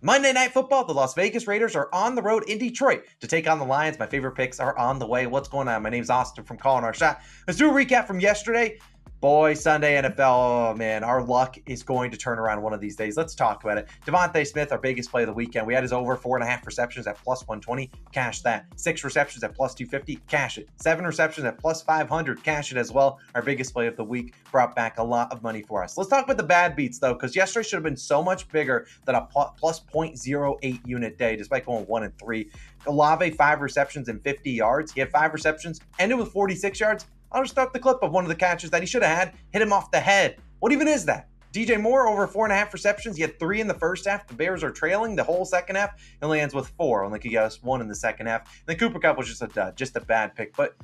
Monday Night Football, the Las Vegas Raiders are on the road in Detroit to take on the Lions. My favorite picks are on the way. What's going on? My name's Austin from Calling Our Shot. Let's do a recap from yesterday. Boy, Sunday NFL, oh man, our luck is going to turn around one of these days. Let's talk about it. Devontae Smith, our biggest play of the weekend. We had his over 4.5 receptions at plus 120. Cash that. 6 receptions at plus 250. Cash it. 7 receptions at plus 500. Cash it as well. Our biggest play of the week brought back a lot of money for us. Let's talk about the bad beats though, because yesterday should have been so much bigger than a plus 0.08 unit day, despite going 1-3. Olave, 5 receptions and 50 yards. He had 5 receptions, ended with 46 yards. I'll just start the clip of one of the catches that he should have had, hit him off the head. What even is that? DJ Moore, over 4.5 receptions. He had 3 in the first half. The Bears are trailing the whole second half. He only ends with 4. Only could get us 1 in the second half. And then Cooper Kupp was just a dud, just a bad pick. But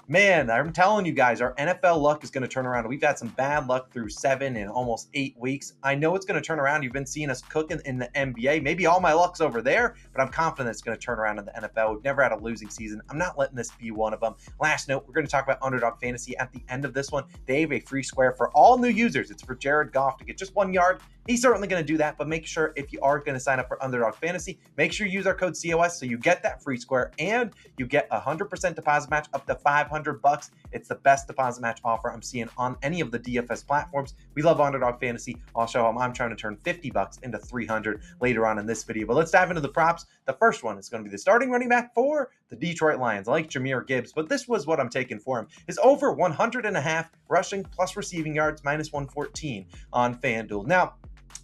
man, I'm telling you guys, our NFL luck is going to turn around. We've had some bad luck through 7 and almost 8 weeks. I know it's going to turn around. You've been seeing us cooking in the NBA. Maybe all my luck's over there, but I'm confident it's going to turn around in the NFL. We've never had a losing season. I'm not letting this be one of them. Last note, we're going to talk about Underdog Fantasy at the end of this one. They have a free square for all new users. It's for Jared Goff to get just 1 yard. He's certainly going to do that, but make sure if you are going to sign up for Underdog Fantasy, make sure you use our code COS so you get that free square and you get a 100% deposit match up to $500. It's the best deposit match offer I'm seeing on any of the DFS platforms. We love Underdog Fantasy. I'll show them I'm trying to turn $50 into $300 later on in this video. But let's dive into the props. The first one is going to be the starting running back for the Detroit Lions. I like Jahmyr Gibbs, but this was what I'm taking for him. Is over 100.5 rushing plus receiving yards minus 114 on FanDuel. Now,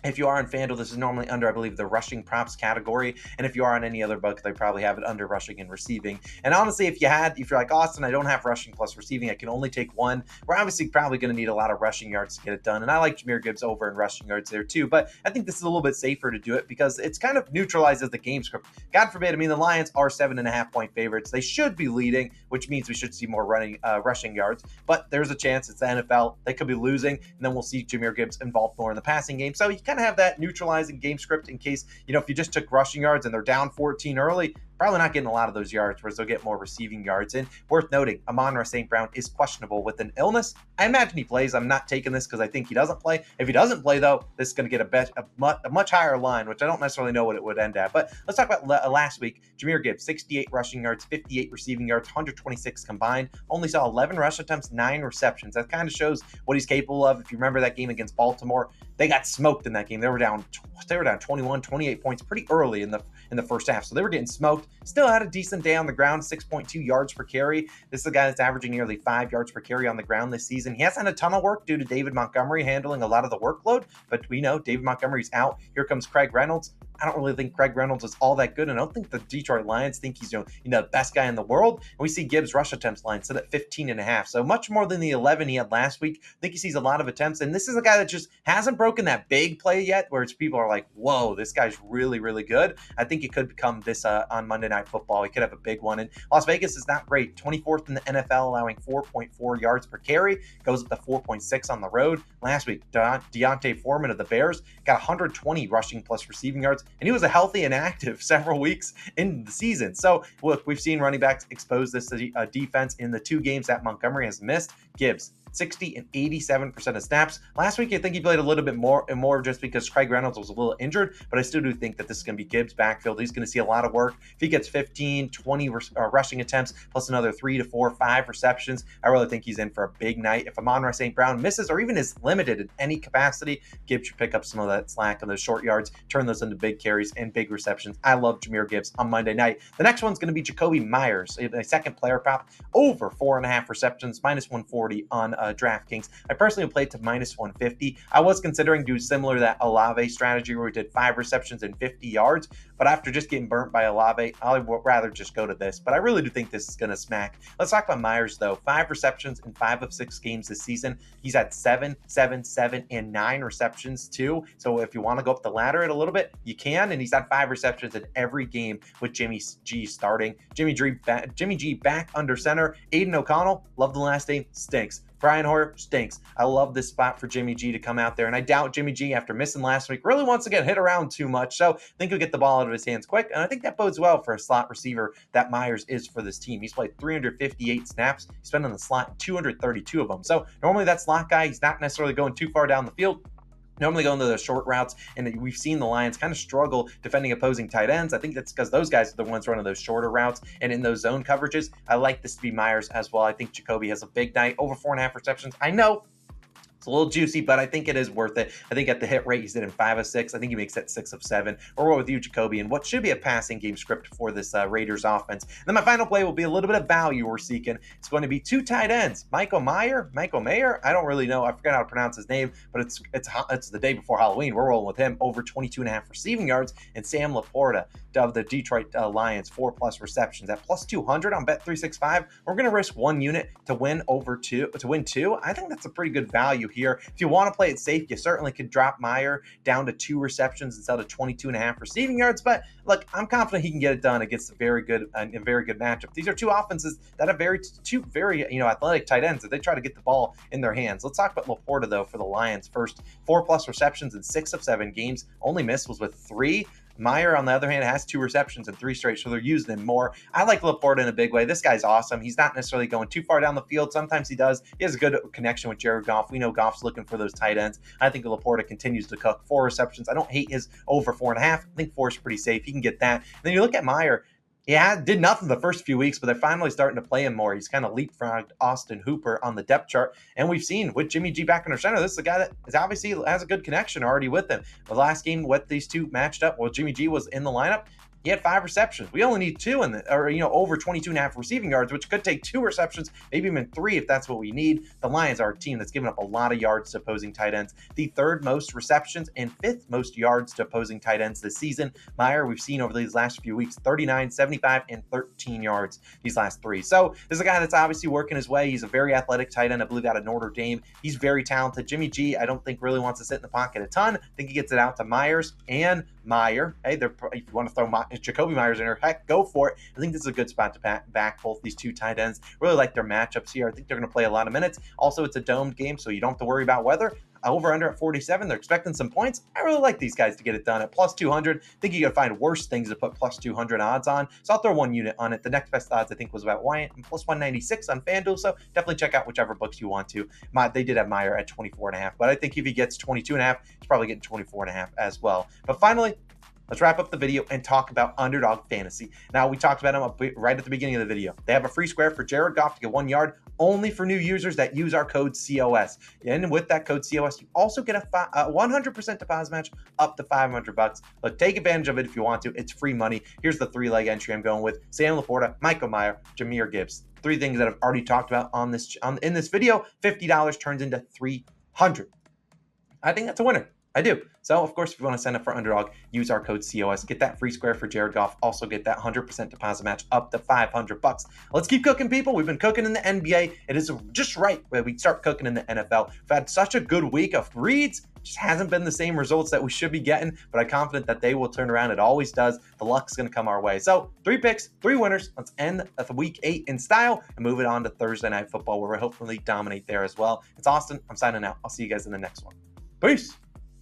if you are on FanDuel, this is normally under, I believe, the rushing props category. And if you are on any other book, they probably have it under rushing and receiving. And honestly, if you're like, Austin, I don't have rushing plus receiving, I can only take one. We're obviously probably going to need a lot of rushing yards to get it done. And I like Jahmyr Gibbs over in rushing yards there too. But I think this is a little bit safer to do it because it's kind of neutralizes the game script. God forbid, I mean, the Lions are 7.5 point favorites. They should be leading, which means we should see more rushing yards. But there's a chance it's the NFL. They could be losing, and then we'll see Jahmyr Gibbs involved more in the passing game. So you kind of have that neutralizing game script in case, if you just took rushing yards and they're down 14 early, probably not getting a lot of those yards, whereas they'll get more receiving yards in. Worth noting, Amon-Ra St. Brown is questionable with an illness. I imagine he plays. I'm not taking this because I think he doesn't play. If he doesn't play, though, this is going to get a much higher line, which I don't necessarily know what it would end at. But let's talk about last week. Jahmyr Gibbs, 68 rushing yards, 58 receiving yards, 126 combined. Only saw 11 rush attempts, 9 receptions. That kind of shows what he's capable of. If you remember that game against Baltimore, they got smoked in that game. They were down 21, 28 points pretty early in the first half. So they were getting smoked. Still had a decent day on the ground, 6.2 yards per carry. This is a guy that's averaging nearly 5 yards per carry on the ground this season. He hasn't had a ton of work due to David Montgomery handling a lot of the workload, but we know David Montgomery's out. Here comes Craig Reynolds. I don't really think Craig Reynolds is all that good, and I don't think the Detroit Lions think he's the best guy in the world. And we see Gibbs' rush attempts line set at 15.5, so much more than the 11 he had last week. I think he sees a lot of attempts, and this is a guy that just hasn't broken that big play yet, where people are like, whoa, this guy's really, really good. I think it could become this on Monday Night Football. He could have a big one, and Las Vegas is not great. 24th in the NFL, allowing 4.4 yards per carry, goes up to 4.6 on the road. Last week, Deontay Foreman of the Bears got 120 rushing plus receiving yards, and he was a healthy and active several weeks in the season. So look, we've seen running backs expose this defense in the 2 games that Montgomery has missed. Gibbs, 60 and 87% of snaps. Last week, I think he played a little bit more and more just because Craig Reynolds was a little injured, but I still do think that this is going to be Gibbs' backfield. He's going to see a lot of work. If he gets 15, 20 rushing attempts, plus another 3 to 4, 5 receptions, I really think he's in for a big night. If Amon-Ra St. Brown misses or even is limited in any capacity, Gibbs should pick up some of that slack on those short yards, turn those into big carries and big receptions. I love Jahmyr Gibbs on Monday night. The next one's going to be Jacoby Meyers, a second player prop, over 4.5 receptions, minus 140 on DraftKings. I personally played to minus 150. I was considering doing similar to that Olave strategy where we did 5 receptions and 50 yards, but after just getting burnt by Olave, I would rather just go to this. But I really do think this is going to smack. Let's talk about Meyers, though. 5 receptions in 5 of 6 games this season. He's had 7, 7, 7, and 9 receptions, too. So if you want to go up the ladder a little bit, you can. And he's had 5 receptions in every game with Jimmy G starting. Jimmy G back under center. Aiden O'Connell, love the last name, stinks. Brian Hoyer stinks. I love this spot for Jimmy G to come out there, and I doubt Jimmy G, after missing last week, really wants to get hit around too much, so I think he'll get the ball out of his hands quick, and I think that bodes well for a slot receiver that Meyers is for this team. He's played 358 snaps. He's been in the slot 232 of them, so normally that slot guy, he's not necessarily going too far down the field. normally go into those short routes, and we've seen the Lions kind of struggle defending opposing tight ends. I think that's because those guys are the ones running those shorter routes, and in those zone coverages, I like this to be Meyers as well. I think Jacoby has a big night, over 4.5 receptions. I know it's a little juicy, but I think it is worth it. I think at the hit rate, he's hitting 5 of 6. I think he makes that 6 of 7. We'll roll with you, Jacoby, and what should be a passing game script for this Raiders offense. And then my final play will be a little bit of value we're seeking. It's going to be 2 tight ends. Michael Mayer, I don't really know. I forgot how to pronounce his name, but it's the day before Halloween. We're rolling with him, over 22.5 receiving yards, and Sam Laporta of the Detroit Lions, 4+ receptions at plus 200 on Bet365. We're going to risk 1 unit to win to win 2. I think that's a pretty good value here. If you want to play it safe, you certainly could drop Meyer down to 2 receptions instead of 22.5 receiving yards. But look, I'm confident he can get it done against a very good matchup. These are 2 offenses that have two very athletic tight ends that they try to get the ball in their hands. Let's talk about Laporta though for the Lions first. 4+ receptions in 6 of 7 games. Only miss was with 3. Meyer, on the other hand, has 2 receptions in 3 straight, so they're using him more. I like Laporta in a big way. This guy's awesome. He's not necessarily going too far down the field. Sometimes he does. He has a good connection with Jared Goff. We know Goff's looking for those tight ends. I think Laporta continues to cook. 4 receptions. I don't hate his over 4.5. I think 4 is pretty safe. He can get that. And then you look at Meyer. Yeah, did nothing the first few weeks, but they're finally starting to play him more. He's kind of leapfrogged Austin Hooper on the depth chart. And we've seen with Jimmy G back in our center, this is a guy that is obviously has a good connection already with him. The last game, what these 2 matched up, well, Jimmy G was in the lineup. He had 5 receptions. We only need 2 over 22.5 receiving yards, which could take 2 receptions, maybe even 3 if that's what we need. The Lions are a team that's given up a lot of yards to opposing tight ends. The 3rd most receptions and 5th most yards to opposing tight ends this season. Meyer, we've seen over these last few weeks, 39, 75, and 13 yards these last 3. So this is a guy that's obviously working his way. He's a very athletic tight end, I believe, out of Notre Dame. He's very talented. Jimmy G, I don't think really wants to sit in the pocket a ton. I think he gets it out to Meyers and Meyer. Hey, if you want to throw Jacoby Meyers in there, heck, go for it. I think this is a good spot to back both these 2 tight ends. Really like their matchups here. I think they're going to play a lot of minutes. Also, it's a domed game, so you don't have to worry about weather. Over under at 47. They're expecting some points. I really like these guys to get it done at plus 200. I think you can find worse things to put plus 200 odds on. So I'll throw 1 unit on it. The next best odds I think was about plus 196 on FanDuel. So definitely check out whichever books you want to. They did have Meyer at 24.5, but I think if he gets 22.5, he's probably getting 24.5 as well. But finally, let's wrap up the video and talk about Underdog Fantasy. Now, we talked about them right at the beginning of the video. They have a free square for Jared Goff to get 1 yard, only for new users that use our code COS. And with that code COS, you also get a 100% deposit match up to $500. But take advantage of it if you want to. It's free money. Here's the 3-leg entry I'm going with: Sam Laporta, Michael Mayer, Jahmyr Gibbs. 3 things that I've already talked about in this video. $50 turns into $300. I think that's a winner. I do. So, of course, if you want to sign up for Underdog, use our code COS. Get that free square for Jared Goff. Also get that 100% deposit match up to $500. Let's keep cooking, people. We've been cooking in the NBA. It is just right where we start cooking in the NFL. We've had such a good week of reads. Just hasn't been the same results that we should be getting, but I'm confident that they will turn around. It always does. The luck's going to come our way. So 3 picks, 3 winners. Let's end the week 8 in style and move it on to Thursday Night Football, where we'll hopefully dominate there as well. It's Austin. I'm signing out. I'll see you guys in the next one. Peace.